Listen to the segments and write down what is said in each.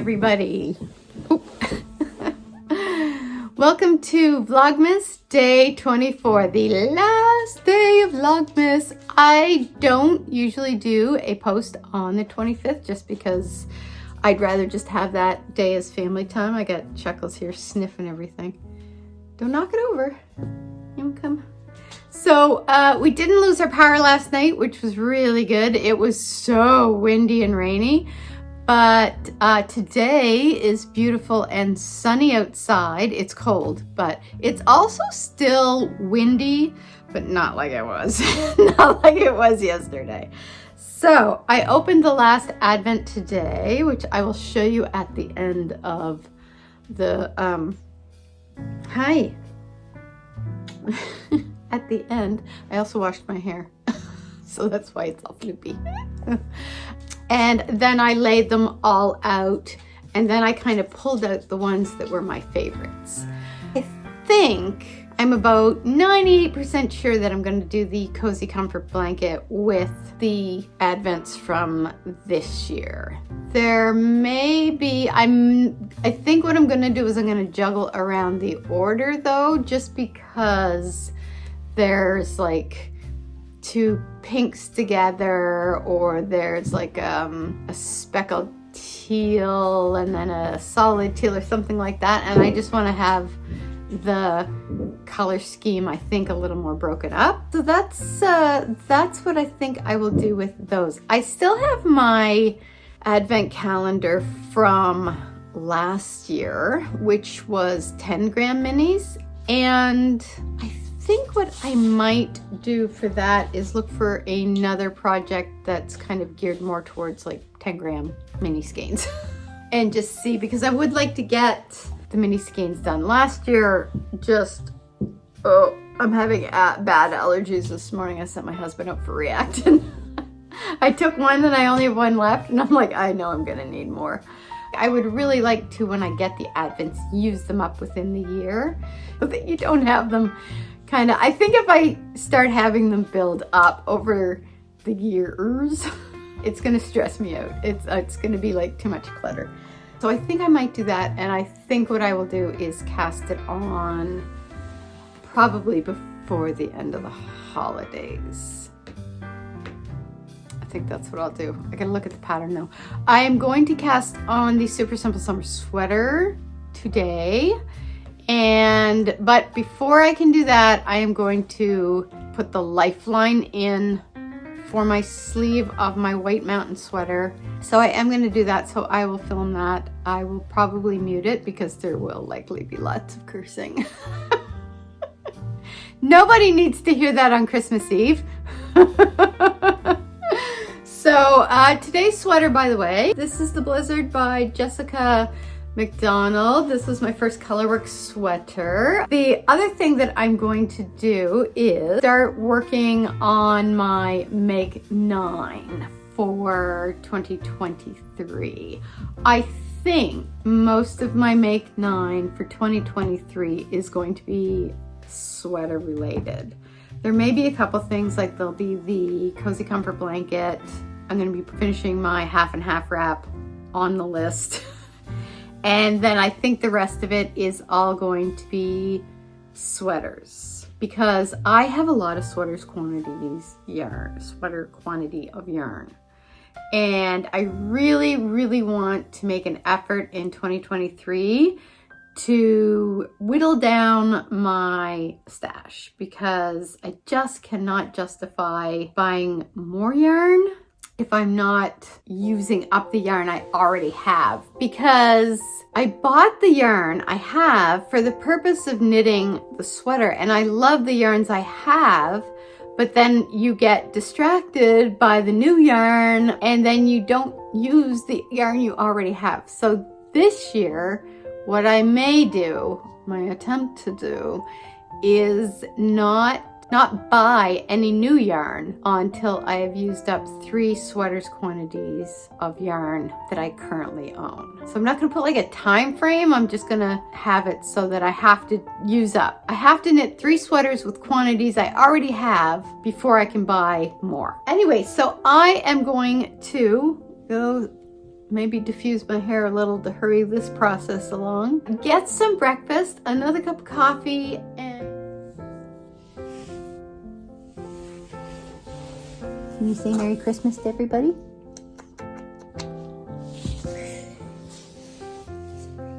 everybody. Welcome to Vlogmas day 24, the last day of Vlogmas. I don't usually do a post on the 25th just because I'd rather just have that day as family time. I got Chuckles here sniffing everything. Don't knock it over. You come. So we didn't lose our power last night, which was really good. It was so windy and rainy. But today is beautiful and sunny outside. It's cold, but it's also still windy, but not like it was. Not like it was yesterday. So I opened the last Advent today, which I will show you at the end of the, hi. At the end, I also washed my hair. So that's why it's all floopy. And then I laid them all out, and then I kind of pulled out the ones that were my favorites. I think I'm about 98% sure that I'm going to do the Cozy Comfort blanket with the Advents from this year. There may be, I think what I'm going to do is I'm going to juggle around the order though, just because there's like two pinks together, or there's like a speckled teal and then a solid teal or something like that, and I just want to have the color scheme I think a little more broken up. So that's what I think I will do with those. I still have my Advent calendar from last year, which was 10 gram minis, and I think what I might do for that is look for another project that's kind of geared more towards like 10 gram mini skeins and just see, because I would like to get the mini skeins done. Last year, I'm having bad allergies this morning. I sent my husband out for Reactin. I took one and I only have one left, and I'm like, I know I'm gonna need more. I would really like to, when I get the Advents, use them up within the year so that you don't have them kind of, I think if I start having them build up over the years, it's gonna stress me out. It's gonna be like too much clutter. So I think I might do that, and I think what I will do is cast it on probably before the end of the holidays. I think that's what I'll do. I gotta look at the pattern now. I am going to cast on the Super Simple Summer Sweater today. But before I can do that, I am going to put the lifeline in for my sleeve of my White Mountain sweater. So I am going to do that, so I will film that. I will probably mute it because there will likely be lots of cursing. Nobody needs to hear that on Christmas Eve. So today's sweater, by the way, this is the Blizzard by Jessica McDonald. This was my first colorwork sweater. The other thing that I'm going to do is start working on my Make 9 for 2023. I think most of my Make 9 for 2023 is going to be sweater related. There may be a couple things, like there'll be the Cozy Comfort blanket. I'm going to be finishing my half and half wrap on the list. And then I think the rest of it is all going to be sweaters, because I have a lot of sweater quantity of yarn. And I really, really want to make an effort in 2023 to whittle down my stash, because I just cannot justify buying more yarn if I'm not using up the yarn I already have, because I bought the yarn I have for the purpose of knitting the sweater, and I love the yarns I have, but then you get distracted by the new yarn and then you don't use the yarn you already have. So this year, what I may do, my attempt to do, is not buy any new yarn until I have used up 3 sweaters quantities of yarn that I currently own. So I'm not gonna put like a time frame, I'm just gonna have it so that I have to use up. I have to knit 3 sweaters with quantities I already have before I can buy more. Anyway, so I am going to go maybe diffuse my hair a little to hurry this process along. Get some breakfast, another cup of coffee, and... Can you say Merry Christmas to everybody?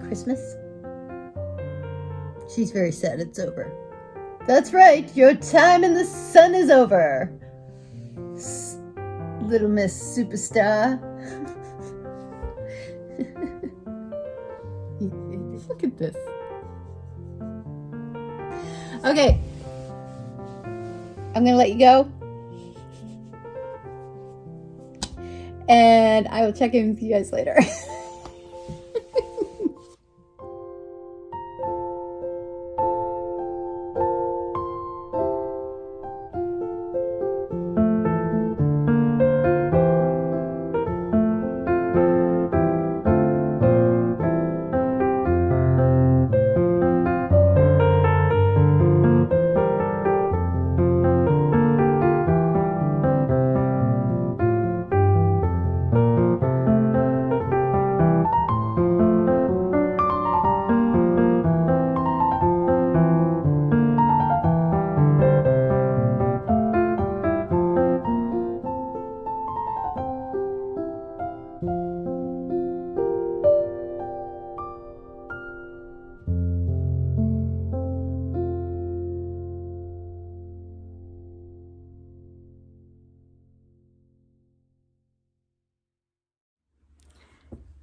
Christmas? She's very sad it's over. That's right, your time in the sun is over. Little Miss Superstar. Look at this. Okay. I'm gonna let you go. And I will check in with you guys later.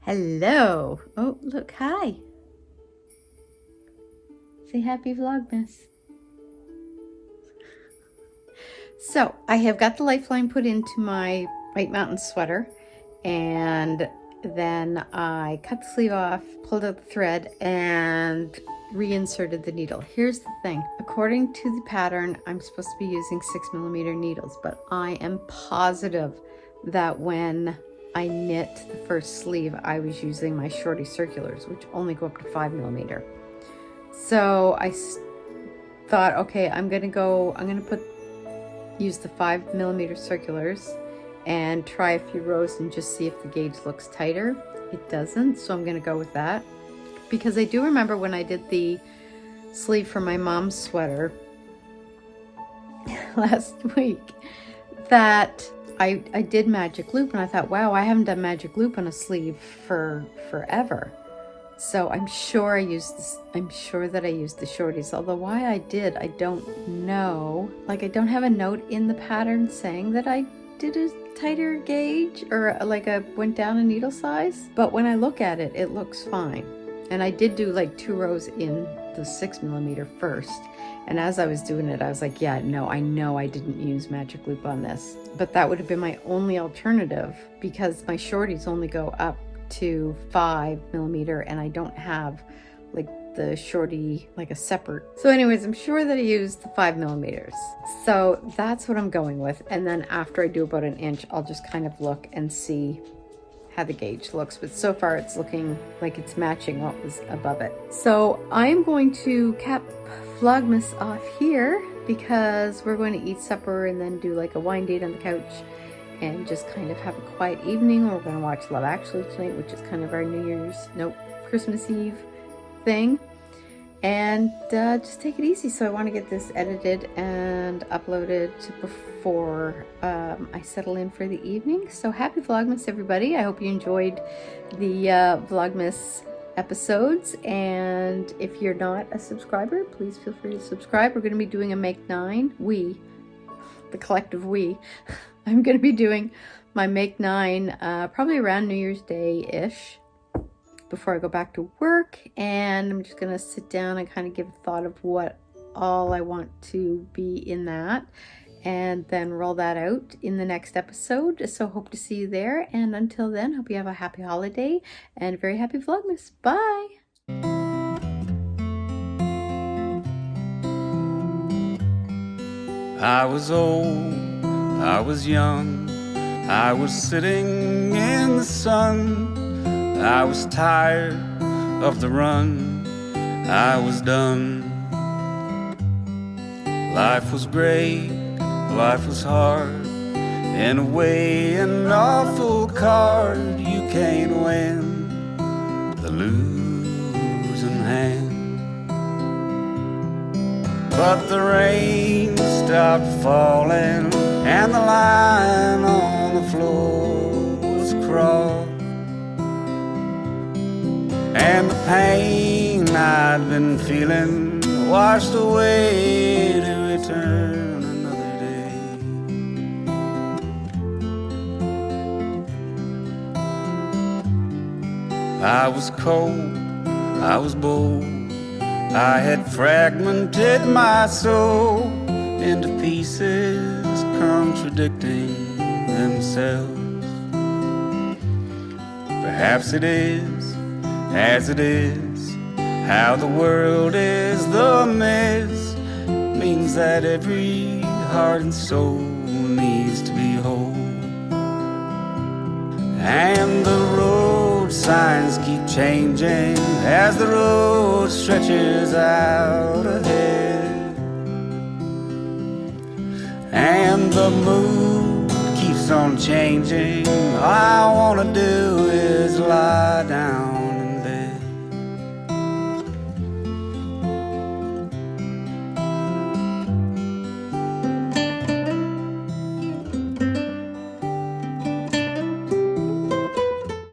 Hello. Oh, look, hi. Say happy Vlogmas. So I have got the lifeline put into my White Mountain sweater, and then I cut the sleeve off, pulled out the thread, and reinserted the needle. Here's the thing. According to the pattern, I'm supposed to be using 6mm needles, but I am positive that when I knit the first sleeve, I was using my shorty circulars, which only go up to 5mm. So I thought, okay, I'm gonna use the 5mm circulars and try a few rows and just see if the gauge looks tighter. It doesn't, so I'm gonna go with that. Because I do remember when I did the sleeve for my mom's sweater last week that I did magic loop, and I thought, wow, I haven't done magic loop on a sleeve for forever. So I'm sure that I used the shorties, although why I did, I don't know. Like, I don't have a note in the pattern saying that I did a tighter gauge or like I went down a needle size, but when I look at it, it looks fine. And I did do like 2 rows in the 6mm first. And as I was doing it, I was like, yeah, no, I know I didn't use magic loop on this. But that would have been my only alternative because my shorties only go up to 5mm and I don't have like the shorty, like a separate. So anyways, I'm sure that I used the 5mm. So that's what I'm going with. And then after I do about an inch, I'll just kind of look and see how the gauge looks, but so far it's looking like it's matching what was above it. So I'm going to cap Vlogmas off here because we're going to eat supper and then do like a wine date on the couch and just kind of have a quiet evening. We're going to watch Love Actually tonight, which is kind of our Christmas Eve thing, and just take it easy. So I want to get this edited and uploaded before I settle in for the evening. So happy Vlogmas, everybody. I hope you enjoyed the Vlogmas episodes, and if you're not a subscriber, please feel free to subscribe. We're going to be doing a Make 9. The collective we. I'm going to be doing my Make 9 probably around New Year's Day-ish before I go back to work, and I'm just going to sit down and kind of give a thought of what all I want to be in that, and then roll that out in the next episode. So hope to see you there, and until then, hope you have a happy holiday and a very happy Vlogmas. Bye! I was old, I was young, I was sitting in the sun, I was tired of the run, I was done. Life was great, life was hard, in a way an awful card. You can't win the losing hand. But the rain stopped falling and the line on the floor was crossed, and the pain I'd been feeling washed away to return another day. I was cold, I was bold, I had fragmented my soul into pieces contradicting themselves. Perhaps it is as it is, how the world is the mess, means that every heart and soul needs to be whole. And the road signs keep changing as the road stretches out ahead, and the mood keeps on changing. All I wanna do is lie down